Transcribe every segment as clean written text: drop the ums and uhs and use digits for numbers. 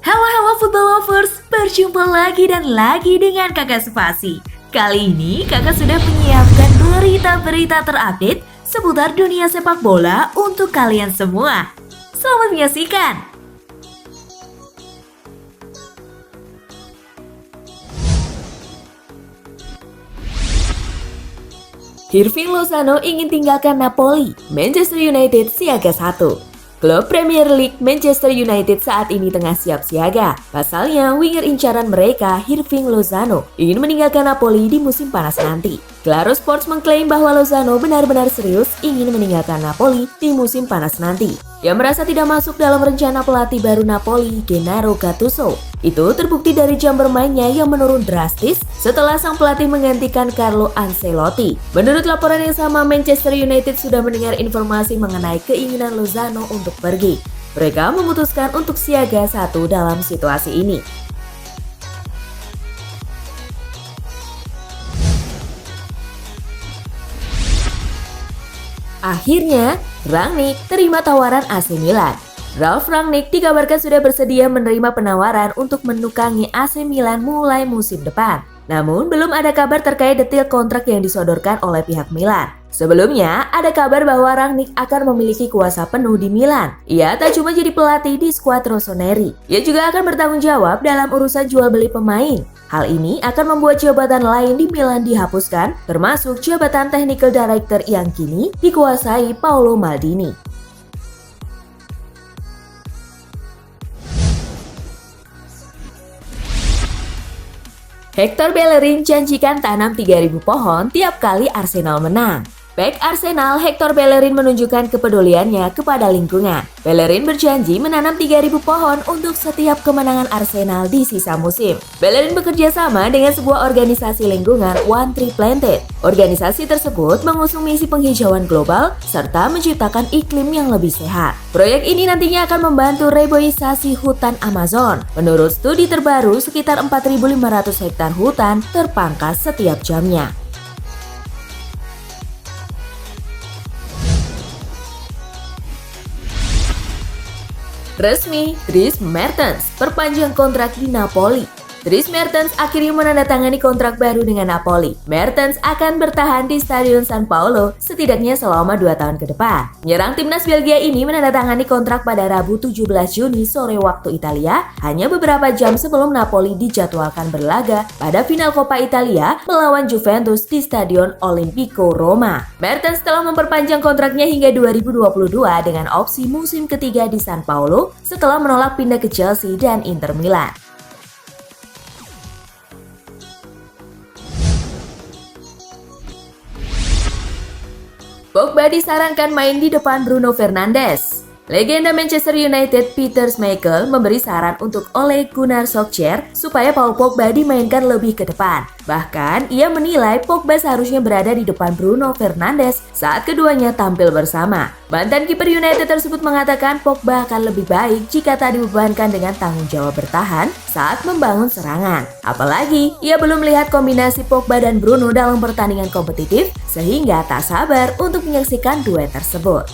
Halo football lovers, berjumpa lagi dan lagi dengan Kakak Spasi. Kali ini kakak sudah menyiapkan berita-berita terupdate seputar dunia sepak bola untuk kalian semua. Selamat menyaksikan! Hirving Lozano ingin tinggalkan Napoli, Manchester United siaga 1. Klub Premier League Manchester United saat ini tengah siap siaga. Pasalnya, winger incaran mereka, Hirving Lozano, ingin meninggalkan Napoli di musim panas nanti. Claro Sports mengklaim bahwa Lozano benar-benar serius ingin meninggalkan Napoli di musim panas nanti. Ia merasa tidak masuk dalam rencana pelatih baru Napoli, Gennaro Gattuso. Itu terbukti dari jam bermainnya yang menurun drastis setelah sang pelatih menggantikan Carlo Ancelotti. Menurut laporan yang sama, Manchester United sudah mendengar informasi mengenai keinginan Lozano untuk pergi. Mereka memutuskan untuk siaga 1 dalam situasi ini. Akhirnya, Rangnick terima tawaran AC Milan. Ralf Rangnick dikabarkan sudah bersedia menerima penawaran untuk menukangi AC Milan mulai musim depan. Namun, belum ada kabar terkait detail kontrak yang disodorkan oleh pihak Milan. Sebelumnya, ada kabar bahwa Rangnick akan memiliki kuasa penuh di Milan. Ia tak cuma jadi pelatih di skuad Rossoneri, ia juga akan bertanggung jawab dalam urusan jual beli pemain. Hal ini akan membuat jabatan lain di Milan dihapuskan, termasuk jabatan Technical Director yang kini dikuasai Paolo Maldini. Hector Bellerin janjikan tanam 3.000 pohon tiap kali Arsenal menang. Bek Arsenal Hector Bellerin menunjukkan kepeduliannya kepada lingkungan. Bellerin berjanji menanam 3.000 pohon untuk setiap kemenangan Arsenal di sisa musim. Bellerin bekerja sama dengan sebuah organisasi lingkungan One Tree Planted. Organisasi tersebut mengusung misi penghijauan global serta menciptakan iklim yang lebih sehat. Proyek ini nantinya akan membantu reboisasi hutan Amazon. Menurut studi terbaru, sekitar 4.500 hektar hutan terpangkas setiap jamnya. Resmi, Dries Mertens perpanjang kontrak di Napoli. Dries Mertens akhirnya menandatangani kontrak baru dengan Napoli. Mertens akan bertahan di Stadion San Paolo setidaknya selama 2 tahun ke depan. Penyerang timnas Belgia ini menandatangani kontrak pada Rabu 17 Juni sore waktu Italia, hanya beberapa jam sebelum Napoli dijadwalkan berlaga pada final Coppa Italia melawan Juventus di Stadion Olimpico Roma. Mertens telah memperpanjang kontraknya hingga 2022 dengan opsi musim ketiga di San Paolo setelah menolak pindah ke Chelsea dan Inter Milan. Pogba disarankan main di depan Bruno Fernandes. Legenda Manchester United Peter Schmeichel memberi saran untuk Ole Gunnar Solskjaer supaya Paul Pogba dimainkan lebih ke depan. Bahkan, ia menilai Pogba seharusnya berada di depan Bruno Fernandes saat keduanya tampil bersama. Mantan kiper United tersebut mengatakan Pogba akan lebih baik jika tak dibebankan dengan tanggung jawab bertahan saat membangun serangan. Apalagi, ia belum melihat kombinasi Pogba dan Bruno dalam pertandingan kompetitif sehingga tak sabar untuk menyaksikan duet tersebut.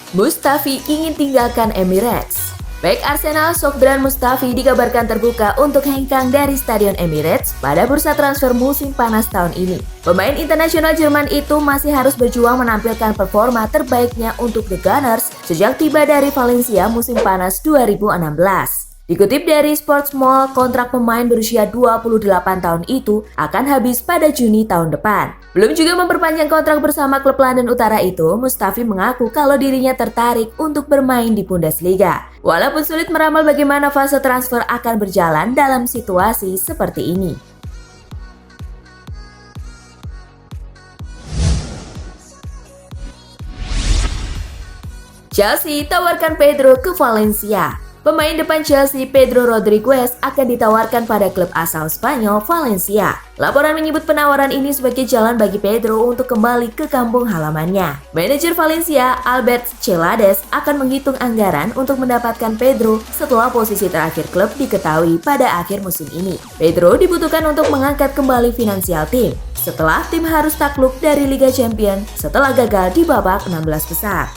Mustafi ingin tinggalkan Emirates. Bek Arsenal Shkodran Mustafi dikabarkan terbuka untuk hengkang dari Stadion Emirates pada bursa transfer musim panas tahun ini. Pemain internasional Jerman itu masih harus berjuang menampilkan performa terbaiknya untuk The Gunners sejak tiba dari Valencia musim panas 2016. Dikutip dari Sports Mall, kontrak pemain berusia 28 tahun itu akan habis pada Juni tahun depan. Belum juga memperpanjang kontrak bersama klub London Utara itu, Mustafi mengaku kalau dirinya tertarik untuk bermain di Bundesliga. Walaupun sulit meramal bagaimana fase transfer akan berjalan dalam situasi seperti ini. Chelsea tawarkan Pedro ke Valencia. Pemain depan Chelsea Pedro Rodriguez akan ditawarkan pada klub asal Spanyol Valencia. Laporan menyebut penawaran ini sebagai jalan bagi Pedro untuk kembali ke kampung halamannya. Manajer Valencia Albert Celades akan menghitung anggaran untuk mendapatkan Pedro setelah posisi terakhir klub diketahui pada akhir musim ini. Pedro dibutuhkan untuk mengangkat kembali finansial tim setelah tim harus takluk dari Liga Champions setelah gagal di babak 16 besar.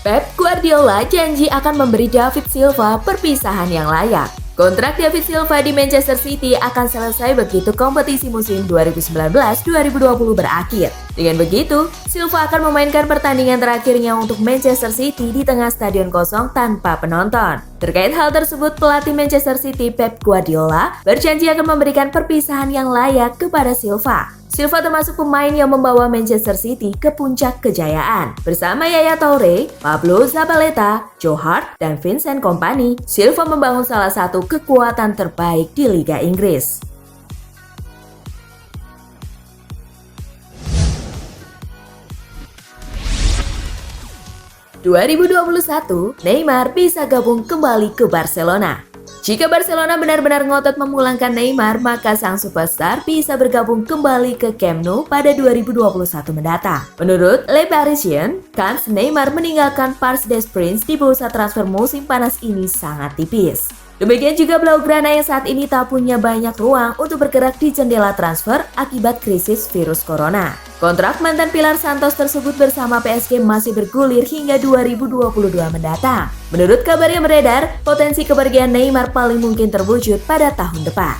Pep Guardiola janji akan memberi David Silva perpisahan yang layak. Kontrak David Silva di Manchester City akan selesai begitu kompetisi musim 2019-2020 berakhir. Dengan begitu, Silva akan memainkan pertandingan terakhirnya untuk Manchester City di tengah stadion kosong tanpa penonton. Terkait hal tersebut, pelatih Manchester City Pep Guardiola berjanji akan memberikan perpisahan yang layak kepada Silva. Silva termasuk pemain yang membawa Manchester City ke puncak kejayaan. Bersama Yaya Toure, Pablo Zabaleta, Joe Hart, dan Vincent Kompany, Silva membangun salah satu kekuatan terbaik di Liga Inggris. ...2021, Neymar bisa gabung kembali ke Barcelona. Jika Barcelona benar-benar ngotot memulangkan Neymar, maka sang superstar bisa bergabung kembali ke Camp Nou pada 2021 mendatang. Menurut Le Parisien, kans Neymar meninggalkan Parc des Princes di bursa transfer musim panas ini sangat tipis. Demikian juga Blaugrana yang saat ini tak punya banyak ruang untuk bergerak di jendela transfer akibat krisis virus corona. Kontrak mantan pilar Santos tersebut bersama PSG masih bergulir hingga 2022 mendatang. Menurut kabar yang beredar, potensi kepergian Neymar paling mungkin terwujud pada tahun depan.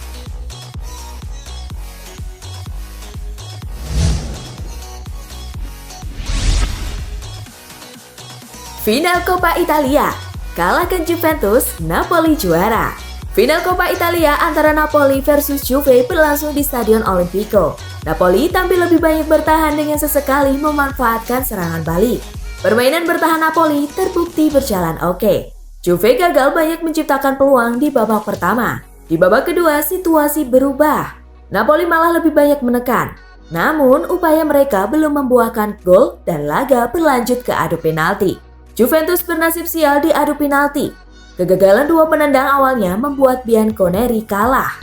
Final Coppa Italia, kalahkan Juventus, Napoli juara. Final Coppa Italia antara Napoli versus Juve berlangsung di Stadion Olimpico. Napoli tampil lebih banyak bertahan dengan sesekali memanfaatkan serangan balik. Permainan bertahan Napoli terbukti berjalan oke. Juve gagal banyak menciptakan peluang di babak pertama. Di babak kedua, situasi berubah. Napoli malah lebih banyak menekan. Namun, upaya mereka belum membuahkan gol dan laga berlanjut ke adu penalti. Juventus bernasib sial di adu penalti. Kegagalan dua penendang awalnya membuat Bianconeri kalah.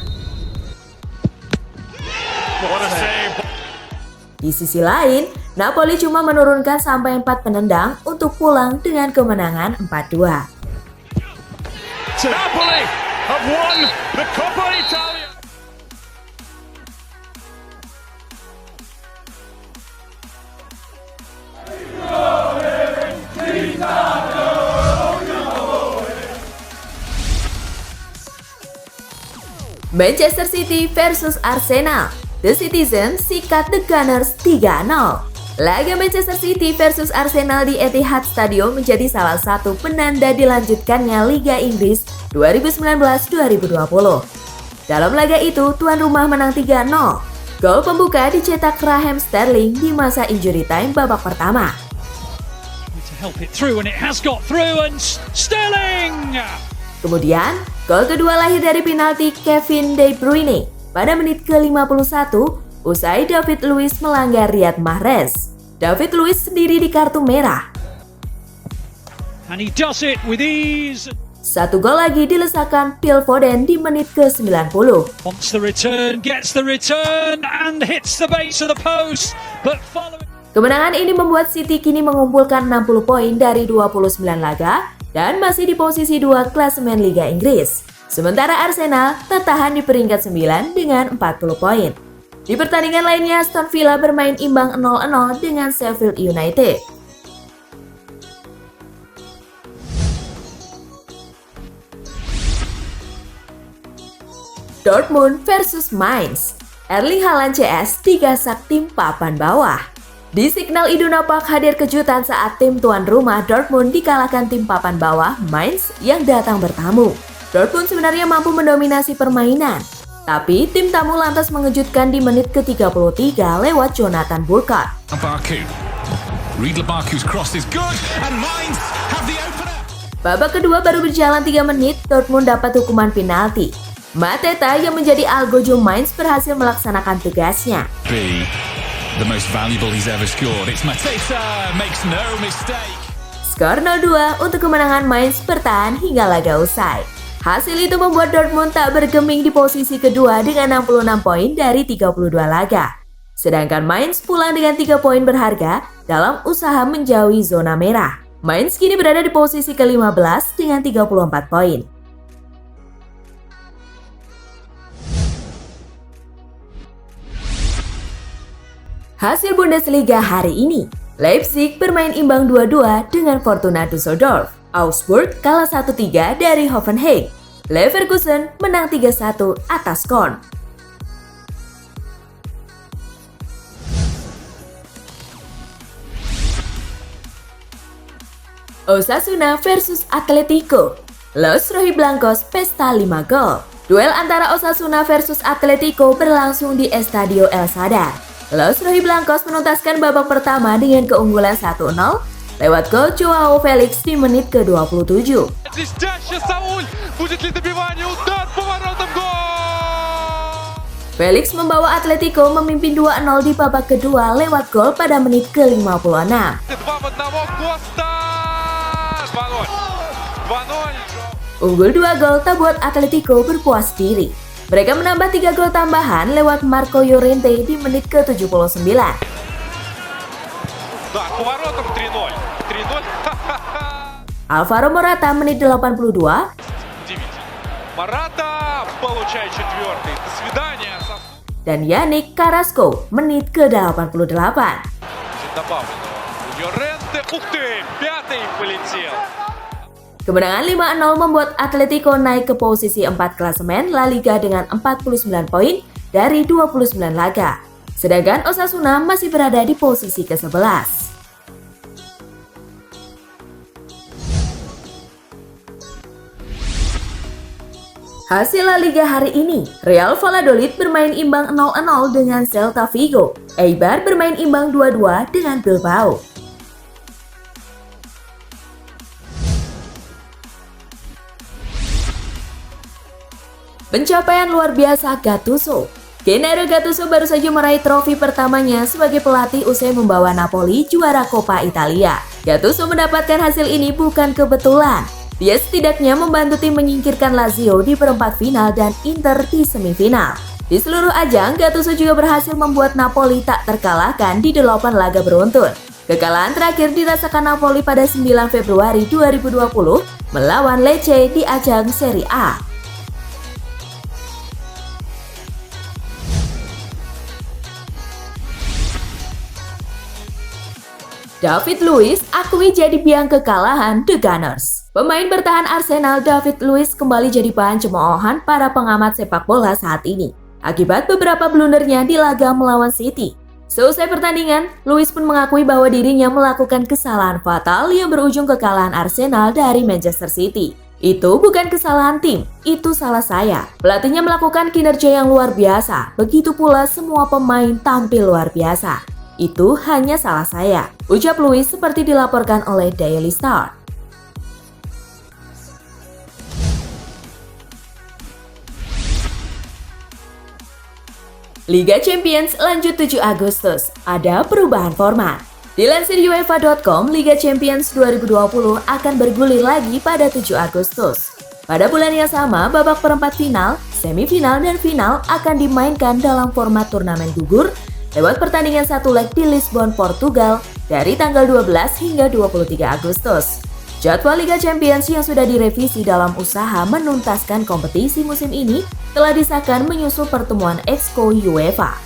Di sisi lain, Napoli cuma menurunkan sampai 4 penendang untuk pulang dengan kemenangan 4-2. Napoli have won the Coppa Italia. Manchester City versus Arsenal. The Citizens sikat The Gunners 3-0. Laga Manchester City versus Arsenal di Etihad Stadium menjadi salah satu penanda dilanjutkannya Liga Inggris 2019-2020. Dalam laga itu, tuan rumah menang 3-0. Gol pembuka dicetak Raheem Sterling di masa injury time babak pertama. Kemudian, gol kedua lahir dari penalti Kevin De Bruyne pada menit ke-51 usai David Luiz melanggar Riyad Mahrez. David Luiz sendiri di kartu merah. And he does it with ease. Satu gol lagi dilesakan Phil Foden di menit ke-90. Wants the return, gets the return and hits the base of the post. But following... Kemenangan ini membuat City kini mengumpulkan 60 poin dari 29 laga dan masih di posisi 2 klasemen Liga Inggris. Sementara Arsenal tertahan di peringkat 9 dengan 40 poin. Di pertandingan lainnya, Aston Villa bermain imbang 0-0 dengan Sheffield United. Dortmund versus Mainz. Erling Haaland CS digasak tim papan bawah. Di Signal Iduna Park hadir kejutan saat tim tuan rumah Dortmund dikalahkan tim papan bawah Mainz yang datang bertamu. Dortmund sebenarnya mampu mendominasi permainan, tapi tim tamu lantas mengejutkan di menit ke-33 lewat Jonathan Burkhardt. Babak kedua baru berjalan 3 menit, Dortmund dapat hukuman penalti. Mateta yang menjadi algojo Mainz berhasil melaksanakan tugasnya. the most valuable he's ever scored. It's Mateta, makes no mistake. Skor 0-2 untuk kemenangan Mainz bertahan hingga laga usai. Hasil itu membuat Dortmund tak bergeming di posisi kedua dengan 66 poin dari 32 laga. Sedangkan Mainz pulang dengan 3 poin berharga dalam usaha menjauhi zona merah. Mainz kini berada di posisi ke-15 dengan 34 poin. Hasil Bundesliga hari ini, Leipzig bermain imbang 2-2 dengan Fortuna Düsseldorf. Augsburg kalah 1-3 dari Hoffenheim. Leverkusen menang 3-1 atas Köln. Osasuna versus Atletico. Los Rojiblancos pesta 5 gol. Duel antara Osasuna versus Atletico berlangsung di Estadio El Sadar. Los Rojiblancos menuntaskan babak pertama dengan keunggulan 1-0 lewat gol Joao Felix di menit ke-27. Felix membawa Atletico memimpin 2-0 di babak kedua lewat gol pada menit ke-56. Unggul 2 gol tak buat Atletico berpuas diri. Mereka menambah 3 gol tambahan lewat Marco Llorente di menit ke-79. Alvaro Morata menit 82. Dan Yannick Carrasco menit ke-88. Kemenangan 5-0 membuat Atletico naik ke posisi 4 klasemen La Liga dengan 49 poin dari 29 laga. Sedangkan Osasuna masih berada di posisi ke-11. Hasil La Liga hari ini, Real Valladolid bermain imbang 0-0 dengan Celta Vigo. Eibar bermain imbang 2-2 dengan Bilbao. Pencapaian luar biasa Gattuso. Gennaro Gattuso baru saja meraih trofi pertamanya sebagai pelatih usai membawa Napoli juara Coppa Italia. Gattuso mendapatkan hasil ini bukan kebetulan. Dia setidaknya membantu tim menyingkirkan Lazio di perempat final dan Inter di semifinal. Di seluruh ajang, Gattuso juga berhasil membuat Napoli tak terkalahkan di 8 laga beruntun. Kekalahan terakhir dirasakan Napoli pada 9 Februari 2020 melawan Lecce di ajang Serie A. David Luiz akui jadi biang kekalahan The Gunners. Pemain bertahan Arsenal David Luiz kembali jadi bahan cemoohan para pengamat sepak bola saat ini akibat beberapa blundernya di laga melawan City. Seusai pertandingan, Luiz pun mengakui bahwa dirinya melakukan kesalahan fatal yang berujung kekalahan Arsenal dari Manchester City. Itu bukan kesalahan tim, itu salah saya. Pelatihnya melakukan kinerja yang luar biasa, begitu pula semua pemain tampil luar biasa. Itu hanya salah saya, ucap Luiz seperti dilaporkan oleh Daily Star. Liga Champions lanjut 7 Agustus, ada perubahan format. Dilansir UEFA.com, Liga Champions 2020 akan bergulir lagi pada 7 Agustus. Pada bulan yang sama, babak perempat final, semifinal, dan final akan dimainkan dalam format turnamen gugur lewat pertandingan satu leg di Lisbon, Portugal dari tanggal 12 hingga 23 Agustus. Jadwal Liga Champions yang sudah direvisi dalam usaha menuntaskan kompetisi musim ini telah disahkan menyusul pertemuan Exco UEFA.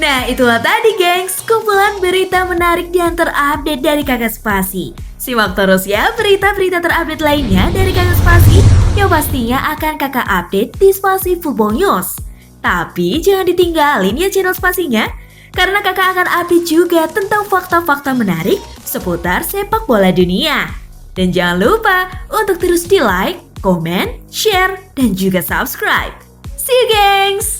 Nah, itulah tadi gengs, kumpulan berita menarik dan terupdate dari Kakak Spasi. Simak terus ya berita-berita terupdate lainnya dari Kakak Spasi yang pastinya akan Kakak update di Spasi Football News. Tapi jangan ditinggalin ya channel Spasinya, karena Kakak akan update juga tentang fakta-fakta menarik seputar sepak bola dunia. Dan jangan lupa untuk terus di like, komen, share, dan juga subscribe. See you gengs!